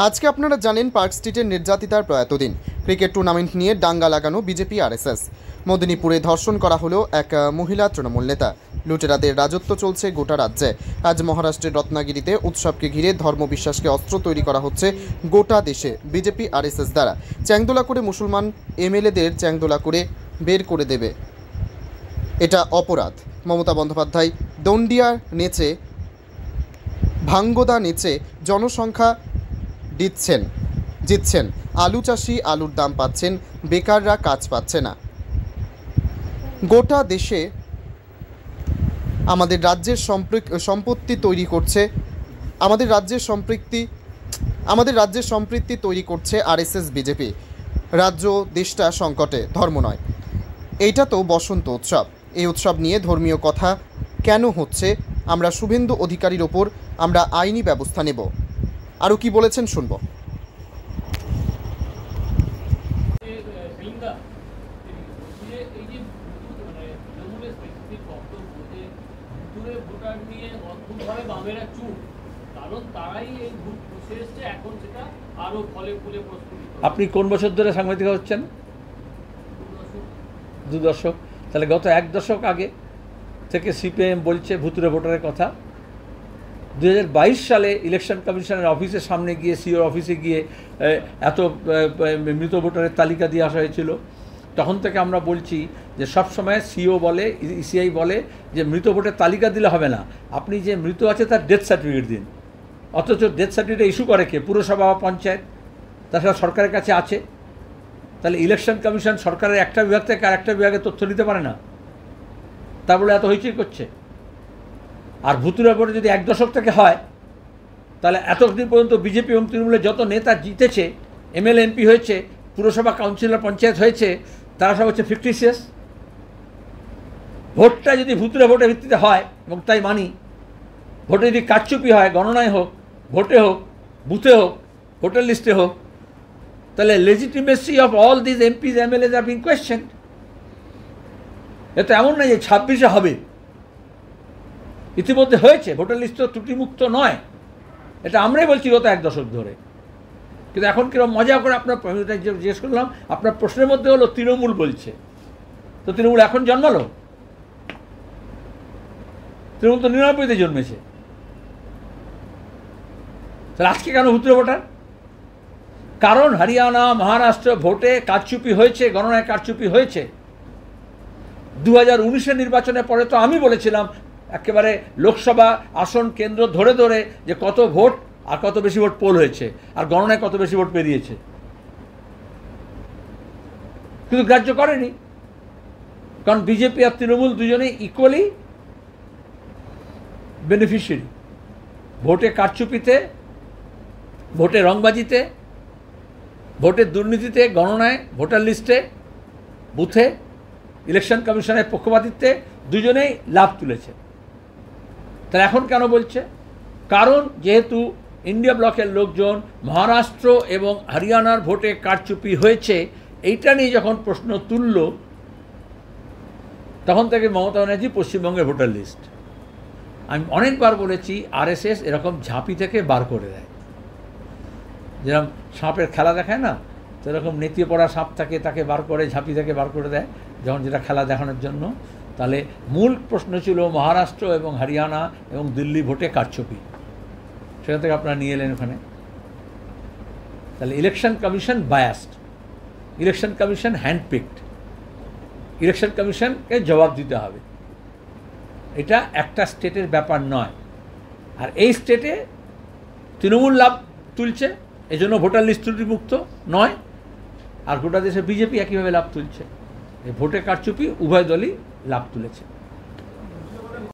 আজকে আপনারা জানেন পার্ক স্ট্রিটের নির্যাতিতার প্রয়াত দিন। ক্রিকেট টুর্নামেন্ট নিয়ে দাঙ্গা লাগানো বিজেপি আরএসএস। মেদিনীপুরে ধর্ষণ করা হলো এক মহিলা তৃণমূল নেতা। লুটেরাদের রাজত্ব চলছে গোটা রাজ্যে। আজ মহারাষ্ট্রের রত্নাগিরিতে উৎসবকে ঘিরে ধর্মবিশ্বাসকে অস্ত্র তৈরি করা হচ্ছে গোটা দেশে বিজেপি আরএসএস দ্বারা। চ্যাংদোলা করে মুসলমান এমএলএদের চ্যাংদোলা করে বের করে দেবে, এটা অপরাধ। মমতা বন্দ্যোপাধ্যায় দণ্ডিয়া নেচে ভাঙ্গদা নেচে জনসংখ্যা জিতছেন। আলু চাষি আলুর দাম পাচ্ছেন, বেকাররা কাজ পাচ্ছে না। গোটা দেশে আমাদের রাজ্যের সম্পত্তি তৈরি করছে, আমাদের রাজ্যের সম্পৃক্তি তৈরি করছে আরএসএস বিজেপি। রাজ্য দেশটা সংকটে, ধর্ম নয়। এইটা তো বসন্ত উৎসব। এই উৎসব নিয়ে ধর্মীয় কথা কেন হচ্ছে? আমরা শুভেন্দু অধিকারীর ওপর আমরা আইনি ব্যবস্থা নেব। আরও কি বলেছেন শুনব। আপনি কোন বছর ধরে সাংবাদিক হচ্ছেন? 2 দশক। তাহলে গত 1 দশক আগে থেকে সিপিএম বলছে ভুতুরে ভোটারের কথা। 2022 সালে ইলেকশন কমিশনের অফিসের সামনে গিয়ে সিওর অফিসে গিয়ে এত মৃত ভোটারের তালিকা দিয়ে আসা হয়েছিল। তখন থেকে আমরা বলছি যে সবসময় সিও বলে, ইসিআই বলে যে মৃত ভোটের তালিকা দিলে হবে না, আপনি যে মৃত আছে তার ডেথ সার্টিফিকেট দিন। অথচ ডেথ সার্টিফিকেট ইস্যু করে কে? পুরসভা বা পঞ্চায়েত। তাছাড়া সরকারের কাছে আছে। তাহলে ইলেকশন কমিশন সরকারের একটা বিভাগ থেকে আরেকটা বিভাগে তথ্য নিতে পারে না, তা বলে এত হইচই করছে। আর ভুতুরে ভোটে যদি 1 দশক থেকে হয়, তাহলে এতদিন পর্যন্ত বিজেপি এবং তৃণমূলের যত নেতা জিতেছে, এমএলএ এমপি হয়েছে, পুরসভা কাউন্সিলর পঞ্চায়েত হয়েছে, তারা সব হচ্ছে ফিকটিশিয়াস। ভোটটা যদি ভুতুরে ভোটের ভিত্তিতে হয়, এবং তাই মানি, ভোটে যদি কারচুপি হয়, গণনায় হোক, ভোটে হোক, বুথে হোক, ভোটার লিস্টে হোক, তাহলে legitimacy of all this MPs MLAs are being questioned. এটা এমন নয় যে 26-এ হবে, ইতিমধ্যে হয়েছে। ভোটার লিস্ট তো ত্রুটিমুক্ত নয়, এটা আমরাই বলছি গত 1 দশক ধরে। কিন্তু এখন কিরকম মজা করে আপনার জিজ্ঞেস করলাম, আপনার প্রশ্নের মধ্যে হলো তৃণমূল বলছে। তো তৃণমূল এখন জন্মালো? তৃণমূল তো 99-তে জন্মেছে। তাহলে আজকে কেন ভুতুরে ভোটার? কারণ হরিয়ানা, মহারাষ্ট্র ভোটে কারচুপি হয়েছে, গণনায় কারচুপি হয়েছে। 2019-এর নির্বাচনের পরে তো আমি বলেছিলাম একেবারে লোকসভা আসন কেন্দ্র ধরে ধরে যে কত ভোট আর কত বেশি ভোট পোল হয়েছে, আর গণনায় কত বেশি ভোট পেরিয়েছে। কিন্তু গ্রাহ্য করেনি, কারণ বিজেপি আর তৃণমূল দুজনেই ইকুয়ালি বেনিফিশিয়ারি। ভোটে কারচুপিতে, ভোটে রংবাজিতে, ভোটের দুর্নীতিতে, গণনায়, ভোটার লিস্টে, বুথে, ইলেকশন কমিশনের পক্ষপাতিত্বে দুজনেই লাভ তুলেছে। তাহলে এখন কেন বলছে? কারণ যেহেতু ইন্ডিয়া ব্লকের লোকজন মহারাষ্ট্র এবং হরিয়ানার ভোটে কারচুপি হয়েছে, এইটা নিয়ে যখন প্রশ্ন তুলল, তখন থেকে মমতা ব্যানার্জি পশ্চিমবঙ্গের ভোটার লিস্ট। আমি অনেকবার বলেছি আরএসএস এরকম ঝাঁপি থেকে বার করে দেয়। যেরকম সাপের খেলা দেখায় না, সেরকম নেতিয়ে পড়া সাপ থাকে, তাকে বার করে ঝাঁপি থেকে বার করে দেয় যখন যেটা খেলা দেখানোর জন্য। তাহলে মূল প্রশ্ন ছিল মহারাষ্ট্র এবং হরিয়ানা এবং দিল্লি ভোটে কারচুপি, সেখান থেকে আপনারা নিয়ে এলেন ওখানে। তাহলে election commission biased, election commission handpicked, election কমিশনকে জবাব দিতে হবে। এটা একটা স্টেটের ব্যাপার নয়। আর এই স্টেটে তৃণমূল লাভ তুলছে, এজন্য ভোটার লিস্ট ত্রুটিমুক্ত নয়। আর গোটা দেশে বিজেপি একইভাবে লাভ তুলছে। এই ভোটে কারচুপি উভয় দলই লাভ তুলেছে।